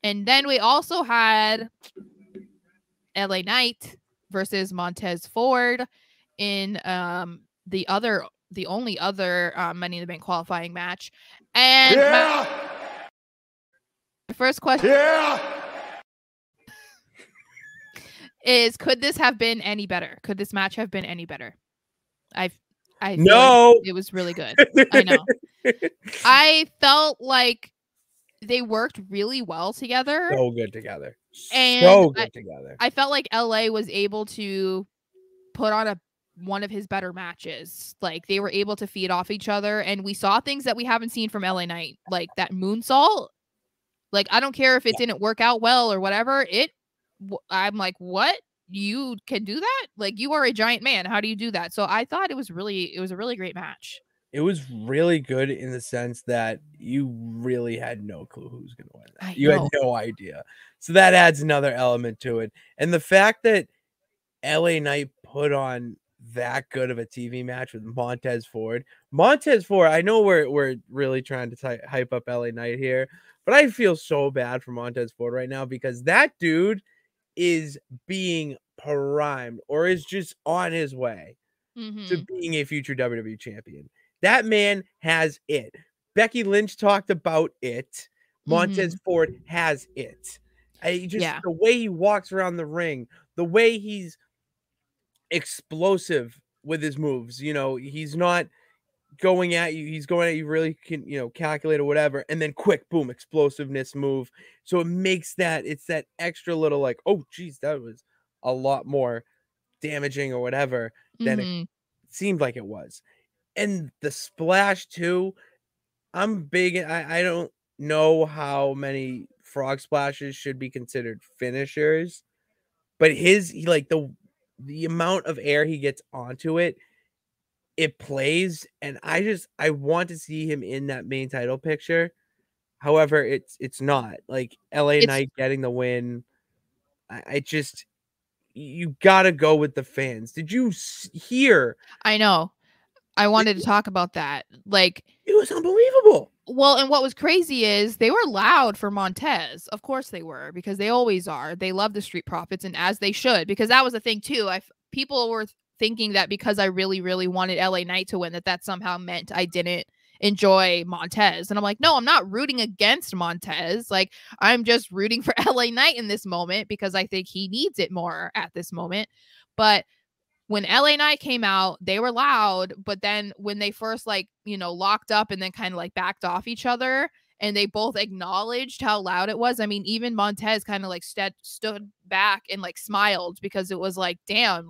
And then we also had LA Knight versus Montez Ford in the only other Money in the Bank qualifying match. And my first question is, could this have been any better? Could this match have been any better? I feel like it was really good. I know. I felt like they worked really well together. So good together. And So good together. I felt like LA was able to put on one of his better matches. Like, they were able to feed off each other, and we saw things that we haven't seen from LA Knight, like that moonsault. Like, I don't care if it didn't work out well or whatever. I'm like, what? You can do that? Like, you are a giant man. How do you do that? So I thought it was a really great match. It was really good in the sense that you really had no clue who's going to win. You had no idea. So that adds another element to it. And the fact that LA Knight put on that good of a TV match with Montez Ford. I know we're really trying to hype up LA Knight here, but I feel so bad for Montez Ford right now because that dude is being primed or is just on his way to being a future WWE champion. That man has it. Becky Lynch talked about it. Montez Ford has it. The way he walks around the ring, the way he's explosive with his moves. You know, he's not going at you. He's going at you really can, calculate or whatever. And then quick, boom, explosiveness move. So it makes it's that extra little like, oh, geez, that was a lot more damaging or whatever than it seemed like it was. And the splash too, I'm big. I don't know how many frog splashes should be considered finishers, but the amount of air he gets onto it, it plays. And I want to see him in that main title picture. However, it's not like LA Knight getting the win. You gotta go with the fans. Did you hear? I know. I wanted to talk about that. Like, it was unbelievable. Well, and what was crazy is they were loud for Montez. Of course they were, because they always are. They love the Street Profits, and as they should, because that was the thing too. People were thinking that because I really, really wanted LA Knight to win, that somehow meant I didn't enjoy Montez. And I'm like, no, I'm not rooting against Montez. Like, I'm just rooting for LA Knight in this moment because I think he needs it more at this moment. But when LA Knight came out, they were loud, but then when they first locked up and then kind of backed off each other and they both acknowledged how loud it was. I mean, even Montez kind of stood back and smiled because it was like, damn,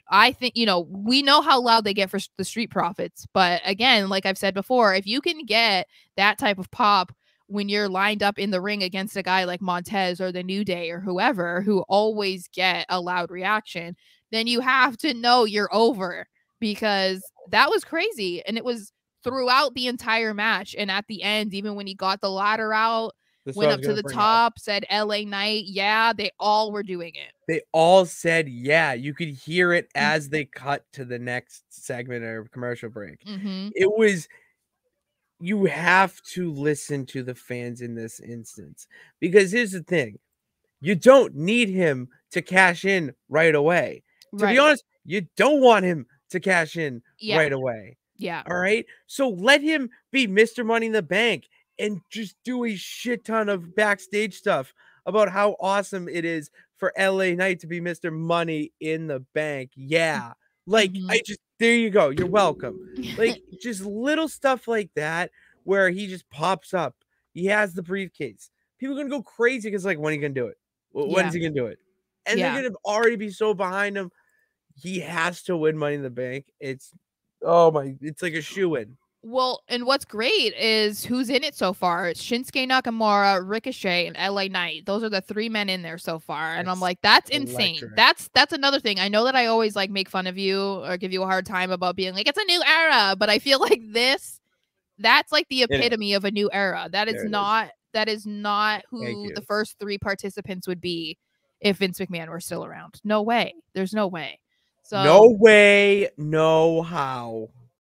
I think, we know how loud they get for the Street Profits. But again, like I've said before, if you can get that type of pop when you're lined up in the ring against a guy like Montez or the New Day or whoever who always get a loud reaction, then you have to know you're over, because that was crazy. And it was throughout the entire match. And at the end, even when he got the ladder out, went up to the top, said LA Knight, yeah, they all were doing it. They all said, yeah. You could hear it as they cut to the next segment or commercial break. It was, you have to listen to the fans in this instance, because here's the thing. You don't need him to cash in right away. To be honest, you don't want him to cash in right away. Yeah. All right. So let him be Mr. Money in the Bank and just do a shit ton of backstage stuff about how awesome it is for LA Knight to be Mr. Money in the Bank. Yeah. There you go. You're welcome. Just little stuff like that where he just pops up. He has the briefcase. People are going to go crazy because when are you going to do it? When is he going to do it? And they're going to already be so behind him. He has to win Money in the Bank. It's like a shoo-in. Well, and what's great is who's in it so far. It's Shinsuke Nakamura, Ricochet, and LA Knight. Those are the 3 men in there so far. And I'm like, that's insane. That's another thing. I know that I always make fun of you or give you a hard time about being like, it's a new era. But I feel like that's the epitome of a new era. That is not who the first 3 participants would be if Vince McMahon were still around. No way. There's no way. So no way, no how.